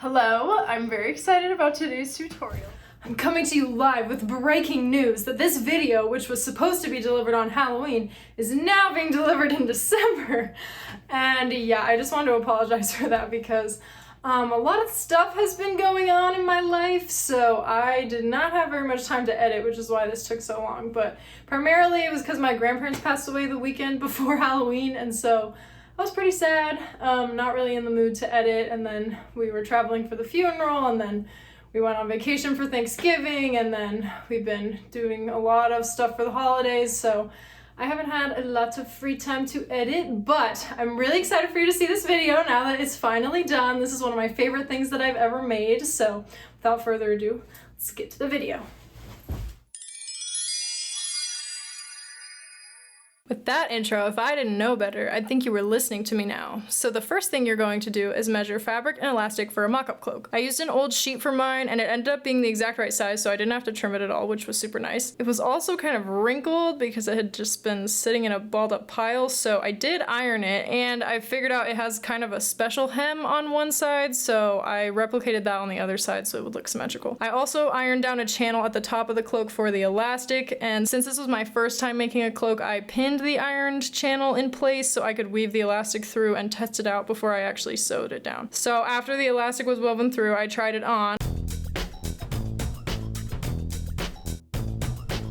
Hello, I'm very excited about today's tutorial. I'm coming to you live with breaking news that this video, which was supposed to be delivered on Halloween, is now being delivered in December. And yeah, I just wanted to apologize for that because a lot of stuff has been going on in my life, so I did not have very much time to edit, which is why this took so long. But primarily it was because my grandparents passed away the weekend before Halloween, and so I was pretty sad, not really in the mood to edit, and then we were traveling for the funeral, and then we went on vacation for Thanksgiving, and then we've been doing a lot of stuff for the holidays, so I haven't had a lot of free time to edit, but I'm really excited for you to see this video now that it's finally done. This is one of my favorite things that I've ever made, so without further ado, let's get to the video. With that intro, if I didn't know better, I'd think you were listening to me now. So the first thing you're going to do is measure fabric and elastic for a mock-up cloak. I used an old sheet for mine, and it ended up being the exact right size, so I didn't have to trim it at all, which was super nice. It was also kind of wrinkled because it had just been sitting in a balled up pile, so I did iron it, and I figured out it has kind of a special hem on one side, so I replicated that on the other side so it would look symmetrical. I also ironed down a channel at the top of the cloak for the elastic, and since this was my first time making a cloak, I pinned the ironed channel in place so I could weave the elastic through and test it out before I actually sewed it down. So after the elastic was woven through, I tried it on,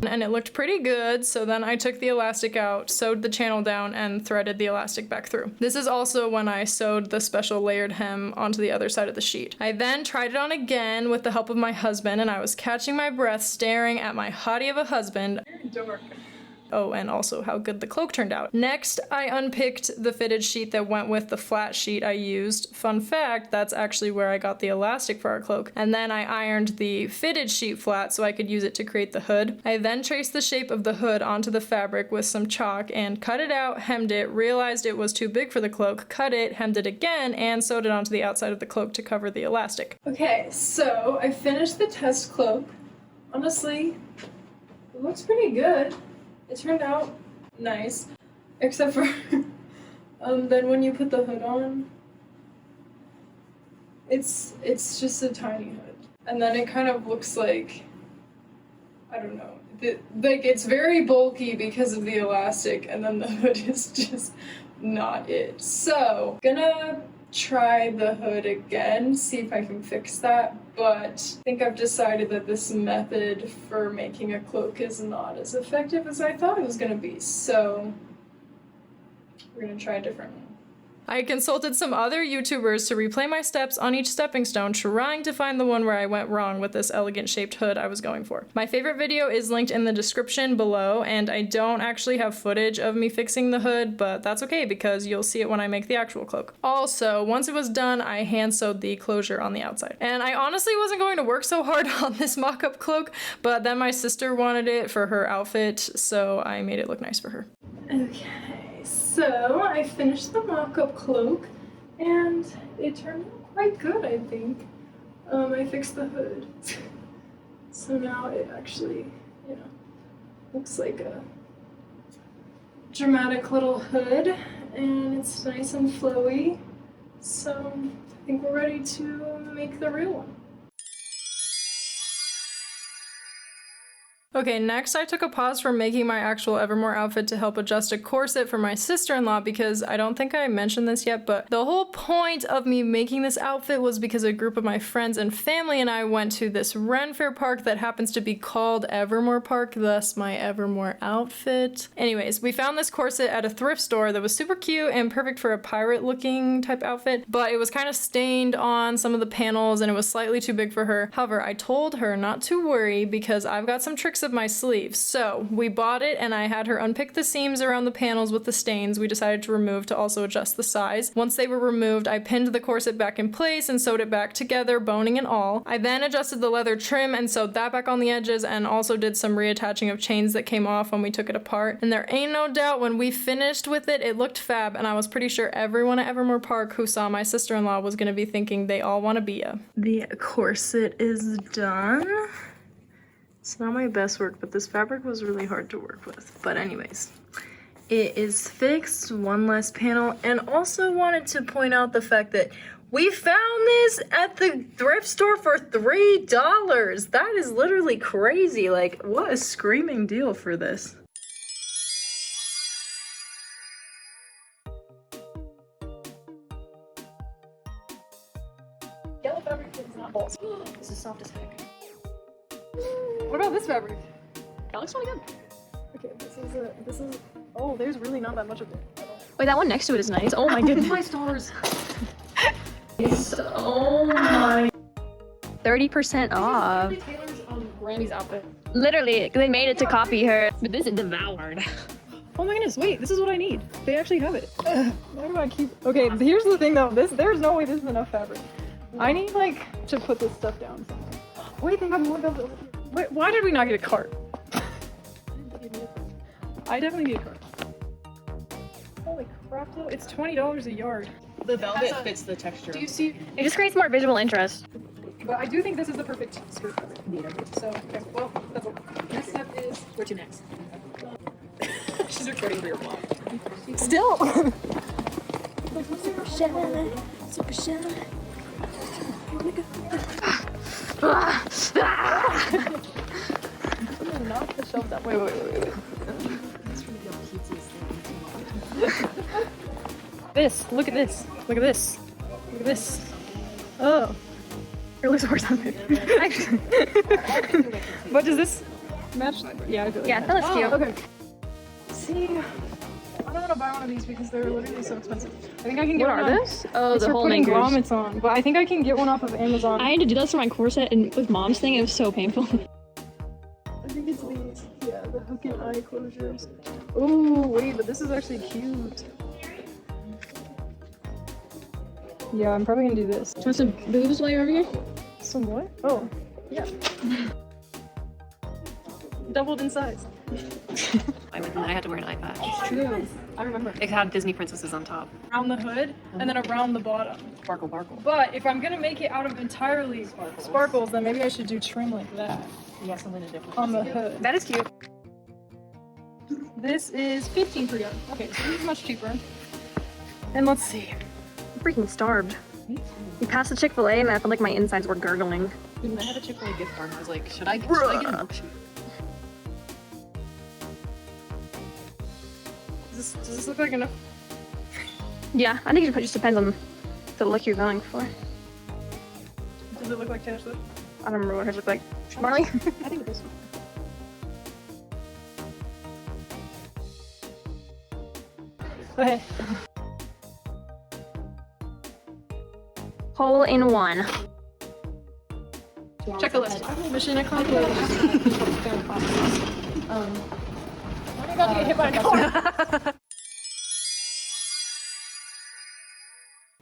and it looked pretty good, so then I took the elastic out, sewed the channel down, and threaded the elastic back through. This is also when I sewed the special layered hem onto the other side of the sheet. I then tried it on again with the help of my husband, and I was catching my breath staring at my hottie of a husband. Dork. Oh, and also how good the cloak turned out. Next, I unpicked the fitted sheet that went with the flat sheet I used. Fun fact, that's actually where I got the elastic for our cloak. And then I ironed the fitted sheet flat so I could use it to create the hood. I then traced the shape of the hood onto the fabric with some chalk and cut it out, hemmed it, realized it was too big for the cloak, cut it, hemmed it again, and sewed it onto the outside of the cloak to cover the elastic. Okay, so I finished the test cloak. Honestly, it looks pretty good. It turned out nice, except for then when you put the hood on, it's just a tiny hood, and then it kind of looks like, I don't know, like it's very bulky because of the elastic, and then the hood is just not it. So gonna try the hood again, see if I can fix that, but I think I've decided that this method for making a cloak is not as effective as I thought it was gonna be, so we're gonna try a different one. I consulted some other YouTubers to replay my steps on each stepping stone, trying to find the one where I went wrong with this elegant shaped hood I was going for. My favorite video is linked in the description below, and I don't actually have footage of me fixing the hood, but that's okay because you'll see it when I make the actual cloak. Also, once it was done, I hand sewed the closure on the outside. And I honestly wasn't going to work so hard on this mock-up cloak, but then my sister wanted it for her outfit, so I made it look nice for her. Okay. So I finished the mock-up cloak, and it turned out quite good, I think. I fixed the hood, so now it actually, looks like a dramatic little hood, and it's nice and flowy. So I think we're ready to make the real one. Okay, next I took a pause from making my actual Evermore outfit to help adjust a corset for my sister-in-law because I don't think I mentioned this yet, but the whole point of me making this outfit was because a group of my friends and family and I went to this Ren Fair park that happens to be called Evermore Park, thus my Evermore outfit. Anyways, we found this corset at a thrift store that was super cute and perfect for a pirate-looking type outfit, but it was kind of stained on some of the panels and it was slightly too big for her. However, I told her not to worry because I've got some tricks of my sleeves. So we bought it and I had her unpick the seams around the panels with the stains we decided to remove to also adjust the size. Once they were removed, I pinned the corset back in place and sewed it back together, boning and all. I then adjusted the leather trim and sewed that back on the edges and also did some reattaching of chains that came off when we took it apart. And there ain't no doubt when we finished with it, it looked fab, and I was pretty sure everyone at Evermore Park who saw my sister-in-law was gonna be thinking they all wanna be ya. The corset is done. It's not my best work, but this fabric was really hard to work with. But anyways, it is fixed, one less panel, and also wanted to point out the fact that we found this at the thrift store for $3. That is literally crazy. Like, what a screaming deal for this. Yellow fabric is not balls. This is soft as heck. What about this fabric? That looks really good. Okay, this is, oh, there's really not that much of it. Wait, that one next to it is nice. Oh my goodness. My stars. Oh my. 30% off. Taylor's Granny's outfit. Literally, they made it to copy her. But this is devoured. Oh my goodness, wait, this is what I need. They actually have it. Why do I keep, okay, here's the thing though, there's no way this is enough fabric. I need like to put this stuff down somewhere. Wait, they have more of it. Wait, why did we not get a cart? I definitely need a cart. Holy crap though, it's $20 a yard. The velvet fits the texture. Do you see? It just creates more visual interest. But I do think this is the perfect skirt fabric. So, okay, well, that's all. Next step is, Where to next? she's recording for your vlog. Still. Super shy. Super shy. Knock the shelf down. Wait. This, look at this. Look at this. Look at this. Oh. It looks worse on me. But does this match? Yeah, I feel like Yeah, that looks cute. Okay. See, I don't want to buy one of these because they're literally so expensive. I think I can get What one are on- this? Oh, It's the for whole putting makers. grommets on, but I think I can get one off of Amazon. I had to do this for my corset and with mom's thing, it was so painful. I think it's these. Yeah, the hook and eye closures. Oh, wait, but this is actually cute. Yeah, I'm probably gonna do this. Want some boobs while you're over here? Some what? Oh, yeah. Doubled in size. I had to wear an eye patch. It's true. I remember. It had Disney princesses on top. Around the hood and then around the bottom. Sparkle, sparkle. But if I'm gonna make it out of entirely sparkles, then maybe I should do trim like that Yeah, something different. on the hood. That is cute. This is 15 per yard. Okay, so this is much cheaper. And let's see. I'm freaking starved. We passed the Chick-fil-A and I felt like my insides were gurgling. Dude, when I had a Chick-fil-A gift card, I was like, should I get a milkshake? Does this look like enough? Yeah, I think it just depends on the look you're going for. Does it look like Taylor Swift? I don't remember what hers looked like. Marley? I think this one. Okay. Hole in one. Check the list. Mission accomplished. I'm about to get hit by a car.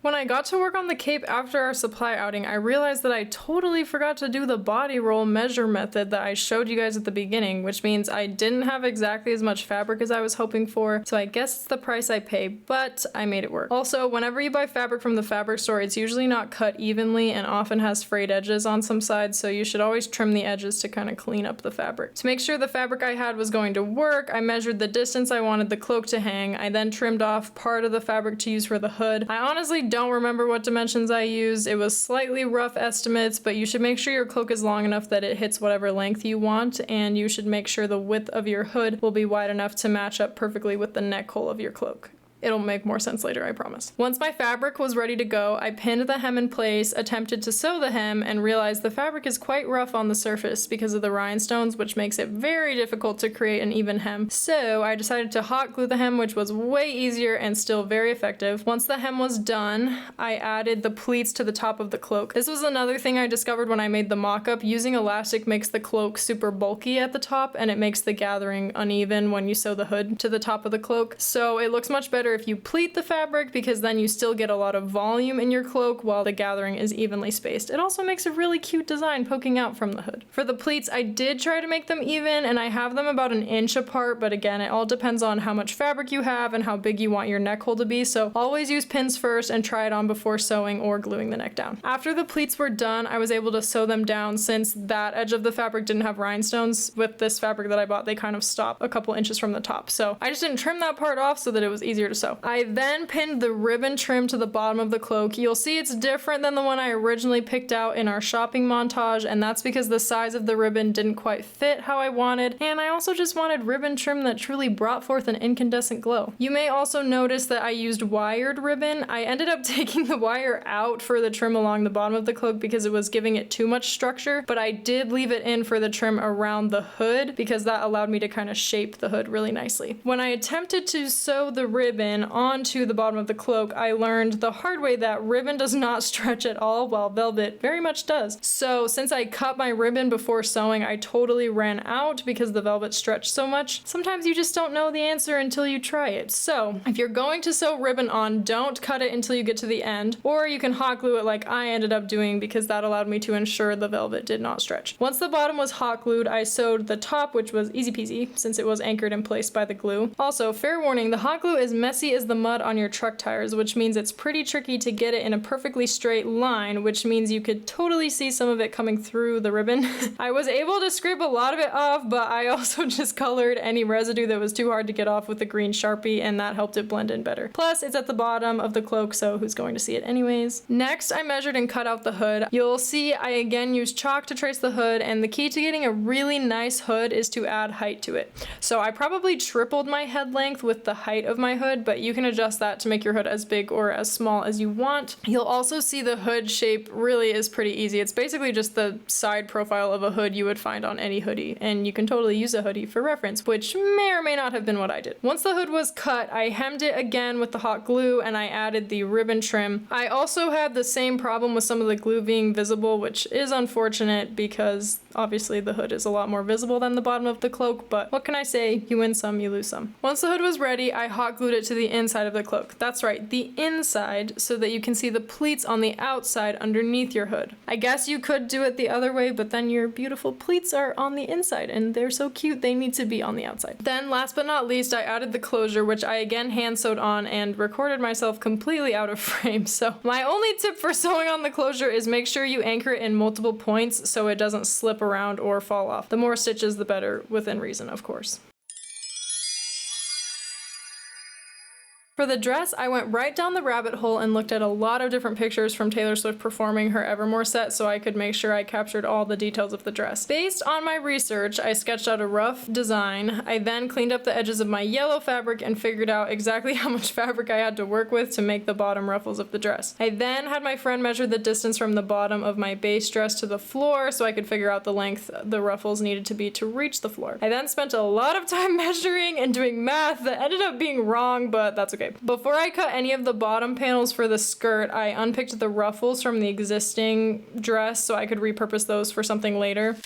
When I got to work on the cape after our supply outing, I realized that I totally forgot to do the body roll measure method that I showed you guys at the beginning, which means I didn't have exactly as much fabric as I was hoping for, so I guess it's the price I pay, but I made it work. Also, whenever you buy fabric from the fabric store, it's usually not cut evenly and often has frayed edges on some sides, so you should always trim the edges to kind of clean up the fabric. To make sure the fabric I had was going to work, I measured the distance I wanted the cloak to hang. I then trimmed off part of the fabric to use for the hood. I honestly don't remember what dimensions I used. It was slightly rough estimates, but you should make sure your cloak is long enough that it hits whatever length you want, and you should make sure the width of your hood will be wide enough to match up perfectly with the neck hole of your cloak. It'll make more sense later, I promise. Once my fabric was ready to go, I pinned the hem in place, attempted to sew the hem, and realized the fabric is quite rough on the surface because of the rhinestones, which makes it very difficult to create an even hem. So I decided to hot glue the hem, which was way easier and still very effective. Once the hem was done, I added the pleats to the top of the cloak. This was another thing I discovered when I made the mock-up. Using elastic makes the cloak super bulky at the top, and it makes the gathering uneven when you sew the hood to the top of the cloak. So it looks much better if you pleat the fabric because then you still get a lot of volume in your cloak while the gathering is evenly spaced. It also makes a really cute design poking out from the hood. For the pleats, I did try to make them even, and I have them about 1 inch apart, but again, it all depends on how much fabric you have and how big you want your neck hole to be, so always use pins first and try it on before sewing or gluing the neck down. After the pleats were done, I was able to sew them down since that edge of the fabric didn't have rhinestones. With this fabric that I bought, they kind of stop a couple inches from the top, so I just didn't trim that part off so that it was easier to sew. I then pinned the ribbon trim to the bottom of the cloak. You'll see it's different than the one I originally picked out in our shopping montage, and that's because the size of the ribbon didn't quite fit how I wanted, and I also just wanted ribbon trim that truly brought forth an incandescent glow. You may also notice that I used wired ribbon. I ended up taking the wire out for the trim along the bottom of the cloak because it was giving it too much structure, but I did leave it in for the trim around the hood because that allowed me to kind of shape the hood really nicely. When I attempted to sew the ribbon onto the bottom of the cloak, I learned the hard way that ribbon does not stretch at all, while velvet very much does. So since I cut my ribbon before sewing, I totally ran out because the velvet stretched so much. Sometimes you just don't know the answer until you try it. So if you're going to sew ribbon on, don't cut it until you get to the end, or you can hot glue it like I ended up doing because that allowed me to ensure the velvet did not stretch. Once the bottom was hot glued, I sewed the top, which was easy peasy since it was anchored in place by the glue. Also, fair warning, the hot glue is messy as the mud on your truck tires, which means it's pretty tricky to get it in a perfectly straight line, which means you could totally see some of it coming through the ribbon. I was able to scrape a lot of it off, but I also just colored any residue that was too hard to get off with a green Sharpie, and that helped it blend in better. Plus, it's at the bottom of the cloak, so who's going to see it anyways? Next, I measured and cut out the hood. You'll see I again used chalk to trace the hood, and the key to getting a really nice hood is to add height to it. So I probably tripled my head length with the height of my hood, but you can adjust that to make your hood as big or as small as you want. You'll also see the hood shape really is pretty easy. It's basically just the side profile of a hood you would find on any hoodie, and you can totally use a hoodie for reference, which may or may not have been what I did. Once the hood was cut, I hemmed it again with the hot glue, and I added the ribbon trim. I also had the same problem with some of the glue being visible, which is unfortunate because obviously the hood is a lot more visible than the bottom of the cloak, but what can I say? You win some, you lose some. Once the hood was ready, I hot glued it to the inside of the cloak. That's right, the inside, so that you can see the pleats on the outside underneath your hood. I guess you could do it the other way, but then your beautiful pleats are on the inside, and they're so cute they need to be on the outside. Then last but not least, I added the closure, which I again hand sewed on and recorded myself completely out of frame. So my only tip for sewing on the closure is make sure you anchor it in multiple points so it doesn't slip around or fall off. The more stitches, the better, within reason, of course. For the dress, I went right down the rabbit hole and looked at a lot of different pictures from Taylor Swift performing her Evermore set so I could make sure I captured all the details of the dress. Based on my research, I sketched out a rough design. I then cleaned up the edges of my yellow fabric and figured out exactly how much fabric I had to work with to make the bottom ruffles of the dress. I then had my friend measure the distance from the bottom of my base dress to the floor so I could figure out the length the ruffles needed to be to reach the floor. I then spent a lot of time measuring and doing math that ended up being wrong, but that's okay. Before I cut any of the bottom panels for the skirt, I unpicked the ruffles from the existing dress so I could repurpose those for something later.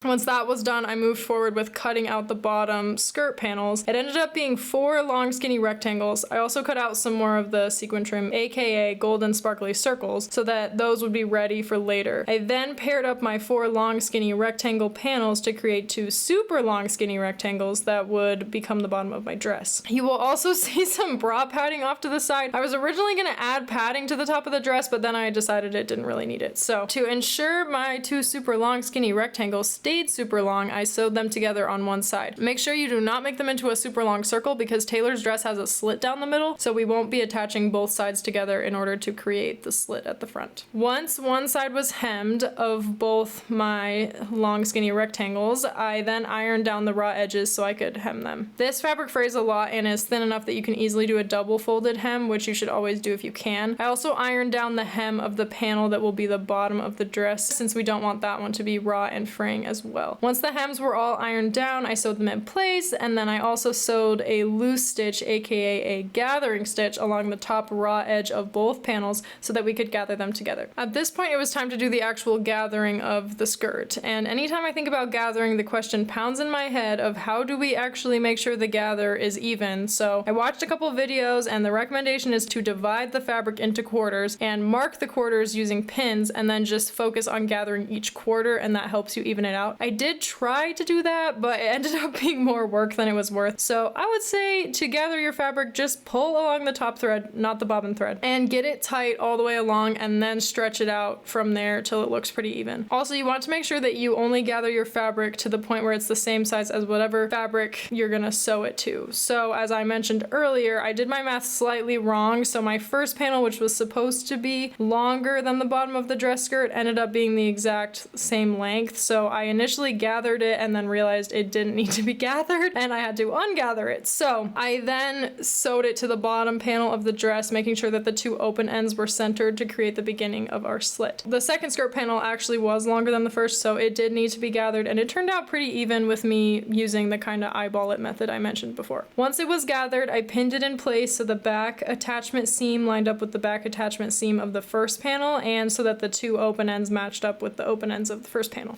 Once that was done, I moved forward with cutting out the bottom skirt panels. It ended up being 4 long skinny rectangles. I also cut out some more of the sequin trim, aka golden sparkly circles, so that those would be ready for later. I then paired up my 4 long skinny rectangle panels to create 2 super long skinny rectangles that would become the bottom of my dress. You will also see some bra padding off to the side. I was originally going to add padding to the top of the dress, but then I decided it didn't really need it. So to ensure my 2 super long skinny rectangles stayed super long, I sewed them together on one side. Make sure you do not make them into a super long circle because Taylor's dress has a slit down the middle, so we won't be attaching both sides together in order to create the slit at the front. Once one side was hemmed of both my long skinny rectangles, I then ironed down the raw edges so I could hem them. This fabric frays a lot and is thin enough that you can easily do a double folded hem, which you should always do if you can. I also ironed down the hem of the panel that will be the bottom of the dress since we don't want that one to be raw and fraying as as well. Once the hems were all ironed down, I sewed them in place, and then I also sewed a loose stitch, aka a gathering stitch, along the top raw edge of both panels so that we could gather them together. At this point, it was time to do the actual gathering of the skirt, and anytime I think about gathering, the question pounds in my head of how do we actually make sure the gather is even. So I watched a couple videos, and the recommendation is to divide the fabric into quarters and mark the quarters using pins, and then just focus on gathering each quarter, and that helps you even it out. I did try to do that, but it ended up being more work than it was worth. So I would say to gather your fabric, just pull along the top thread, not the bobbin thread, and get it tight all the way along, and then stretch it out from there till it looks pretty even. Also, you want to make sure that you only gather your fabric to the point where it's the same size as whatever fabric you're gonna sew it to. So as I mentioned earlier, I did my math slightly wrong. So my first panel, which was supposed to be longer than the bottom of the dress skirt, ended up being the exact same length. So I initially gathered it and then realized it didn't need to be gathered, and I had to ungather it. So I then sewed it to the bottom panel of the dress, making sure that the two open ends were centered to create the beginning of our slit. The second skirt panel actually was longer than the first, so it did need to be gathered, and it turned out pretty even with me using the kind of eyeball it method I mentioned before. Once it was gathered, I pinned it in place so the back attachment seam lined up with the back attachment seam of the first panel, and so that the two open ends matched up with the open ends of the first panel.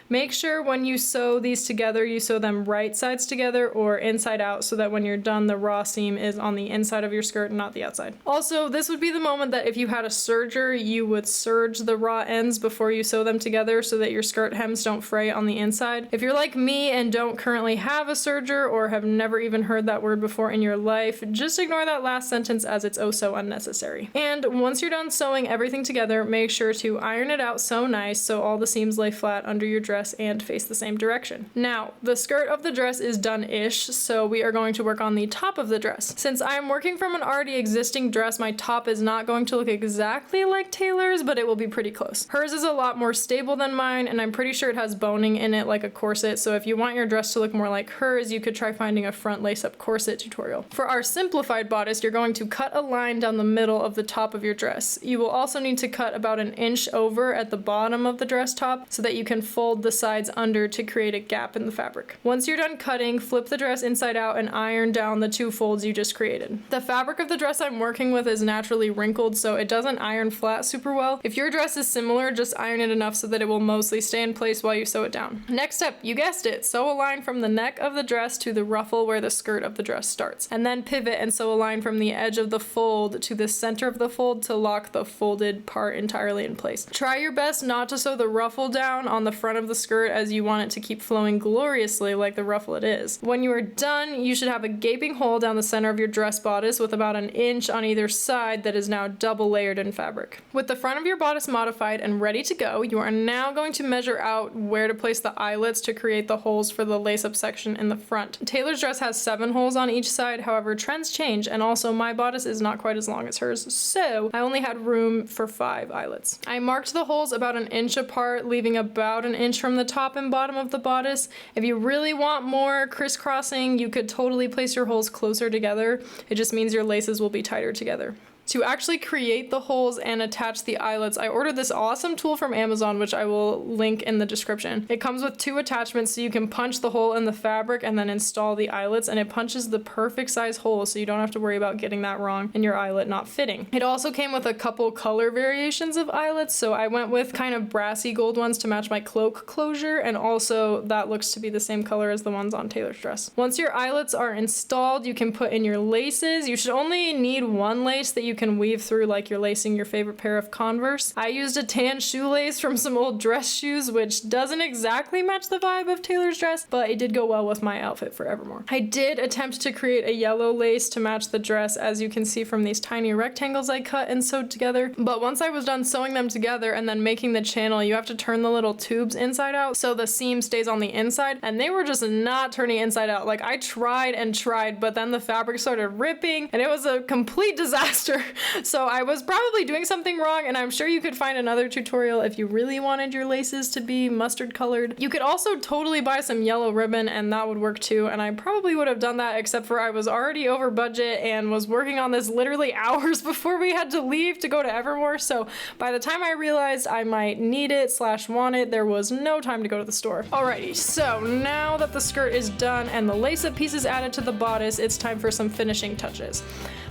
Make sure when you sew these together, you sew them right sides together or inside out, so that when you're done, the raw seam is on the inside of your skirt, not the outside. Also, this would be the moment that if you had a serger, you would serge the raw ends before you sew them together so that your skirt hems don't fray on the inside. If you're like me and don't currently have a serger or have never even heard that word before in your life, just ignore that last sentence as it's oh so unnecessary. And once you're done sewing everything together, make sure to iron it out so nice so all the seams lay flat under your dress and face the same direction. Now, the skirt of the dress is done-ish, so we are going to work on the top of the dress. Since I'm working from an already existing dress, my top is not going to look exactly like Taylor's, but it will be pretty close. Hers is a lot more stable than mine, and I'm pretty sure it has boning in it like a corset, so if you want your dress to look more like hers, you could try finding a front lace-up corset tutorial. For our simplified bodice, you're going to cut a line down the middle of the top of your dress. You will also need to cut about an inch over at the bottom of the dress top so that you can fold the sides under to create a gap in the fabric. Once you're done cutting, flip the dress inside out and iron down the two folds you just created. The fabric of the dress I'm working with is naturally wrinkled, so it doesn't iron flat super well. If your dress is similar, just iron it enough so that it will mostly stay in place while you sew it down. Next up, you guessed it, sew a line from the neck of the dress to the ruffle where the skirt of the dress starts, and then pivot and sew a line from the edge of the fold to the center of the fold to lock the folded part entirely in place. Try your best not to sew the ruffle down on the front of the skirt, as you want it to keep flowing gloriously like the ruffle it is. When you are done, you should have a gaping hole down the center of your dress bodice with about an inch on either side that is now double layered in fabric. With the front of your bodice modified and ready to go, you are now going to measure out where to place the eyelets to create the holes for the lace-up section in the front. Taylor's dress has 7 holes on each side, however trends change, and also my bodice is not quite as long as hers, so I only had room for 5 eyelets. I marked the holes about an inch apart, leaving about an inch from the top and bottom of the bodice. If you really want more crisscrossing, you could totally place your holes closer together. It just means your laces will be tighter together. To actually create the holes and attach the eyelets, I ordered this awesome tool from Amazon, which I will link in the description. It comes with 2 attachments, so you can punch the hole in the fabric and then install the eyelets, and it punches the perfect size hole, so you don't have to worry about getting that wrong and your eyelet not fitting. It also came with a couple color variations of eyelets, so I went with kind of brassy gold ones to match my cloak closure, and also that looks to be the same color as the ones on Taylor's dress. Once your eyelets are installed, you can put in your laces. You should only need 1 lace that you can weave through like you're lacing your favorite pair of Converse. I used a tan shoelace from some old dress shoes, which doesn't exactly match the vibe of Taylor's dress, but it did go well with my outfit for Evermore. I did attempt to create a yellow lace to match the dress, as you can see from these tiny rectangles I cut and sewed together, but once I was done sewing them together and then making the channel, you have to turn the little tubes inside out so the seam stays on the inside, and they were just not turning inside out. Like, I tried and tried, but then the fabric started ripping and it was a complete disaster. So I was probably doing something wrong, and I'm sure you could find another tutorial if you really wanted your laces to be mustard colored. You could also totally buy some yellow ribbon and that would work too, and I probably would have done that, except for I was already over budget and was working on this literally hours before we had to leave to go to Evermore, so by the time I realized I might need it / want it, there was no time to go to the store. Alrighty, so now that the skirt is done and the lace-up pieces added to the bodice, it's time for some finishing touches.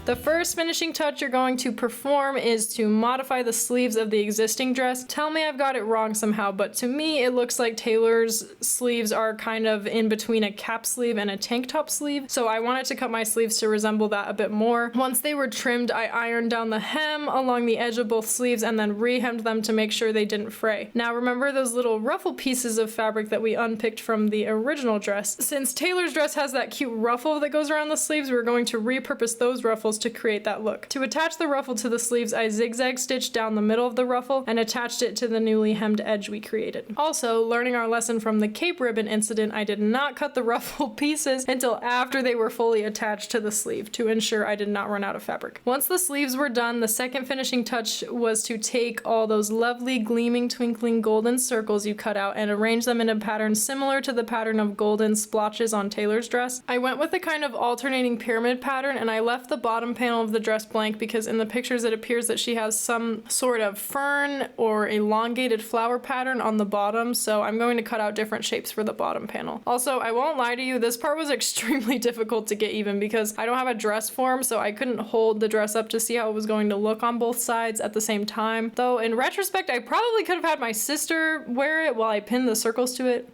The first finishing touch you're going to perform is to modify the sleeves of the existing dress. Tell me I've got it wrong somehow, but to me it looks like Taylor's sleeves are kind of in between a cap sleeve and a tank top sleeve, so I wanted to cut my sleeves to resemble that a bit more. Once they were trimmed, I ironed down the hem along the edge of both sleeves and then re-hemmed them to make sure they didn't fray. Now remember those little ruffle pieces of fabric that we unpicked from the original dress? Since Taylor's dress has that cute ruffle that goes around the sleeves, we're going to repurpose those ruffles to create that look. To attach the ruffle to the sleeves, I zigzag stitched down the middle of the ruffle and attached it to the newly hemmed edge we created. Also, learning our lesson from the cape ribbon incident, I did not cut the ruffle pieces until after they were fully attached to the sleeve to ensure I did not run out of fabric. Once the sleeves were done, the second finishing touch was to take all those lovely gleaming twinkling golden circles you cut out and arrange them in a pattern similar to the pattern of golden splotches on Taylor's dress. I went with a kind of alternating pyramid pattern, and I left the bottom panel of the dress blank because in the pictures it appears that she has some sort of fern or elongated flower pattern on the bottom, so I'm going to cut out different shapes for the bottom panel. Also, I won't lie to you, this part was extremely difficult to get even because I don't have a dress form, so I couldn't hold the dress up to see how it was going to look on both sides at the same time. Though in retrospect, I probably could have had my sister wear it while I pinned the circles to it.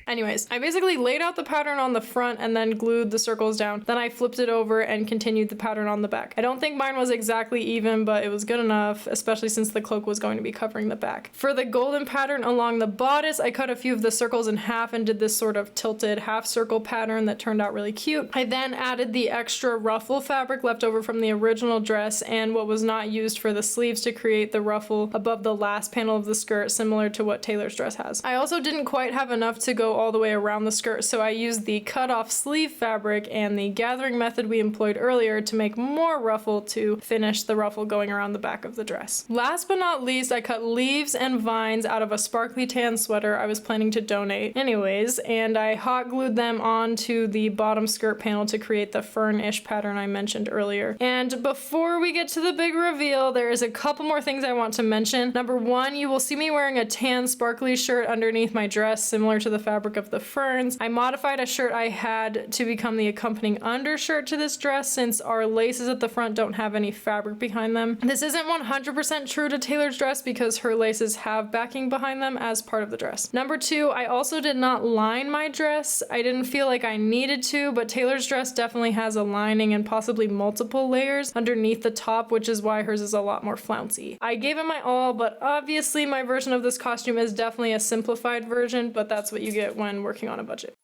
Anyways, I basically laid out the pattern on the front and then glued the circles down. Then I flipped it over and continued the pattern on the back. I don't think mine was exactly even, but it was good enough, especially since the cloak was going to be covering the back. For the golden pattern along the bodice, I cut a few of the circles in half and did this sort of tilted half circle pattern that turned out really cute. I then added the extra ruffle fabric left over from the original dress and what was not used for the sleeves to create the ruffle above the last panel of the skirt, similar to what Taylor's dress has. I also didn't quite have enough to go all the way around the skirt, so I used the cut off sleeve fabric and the gathering method we employed earlier to make more ruffle to finish the ruffle going around the back of the dress. Last but not least, I cut leaves and vines out of a sparkly tan sweater I was planning to donate anyways, and I hot glued them onto the bottom skirt panel to create the fern-ish pattern I mentioned earlier. And before we get to the big reveal, there is a couple more things I want to mention. Number one, you will see me wearing a tan sparkly shirt underneath my dress, similar to the fabric of the ferns. I modified a shirt I had to become the accompanying undershirt to this dress since our laces at the front don't have any fabric behind them. This isn't 100% true to Taylor's dress because her laces have backing behind them as part of the dress. Number two, I also did not line my dress. I didn't feel like I needed to, but Taylor's dress definitely has a lining and possibly multiple layers underneath the top, which is why hers is a lot more flouncy. I gave it my all, but obviously my version of this costume is definitely a simplified version, but that's what you get when working on a budget.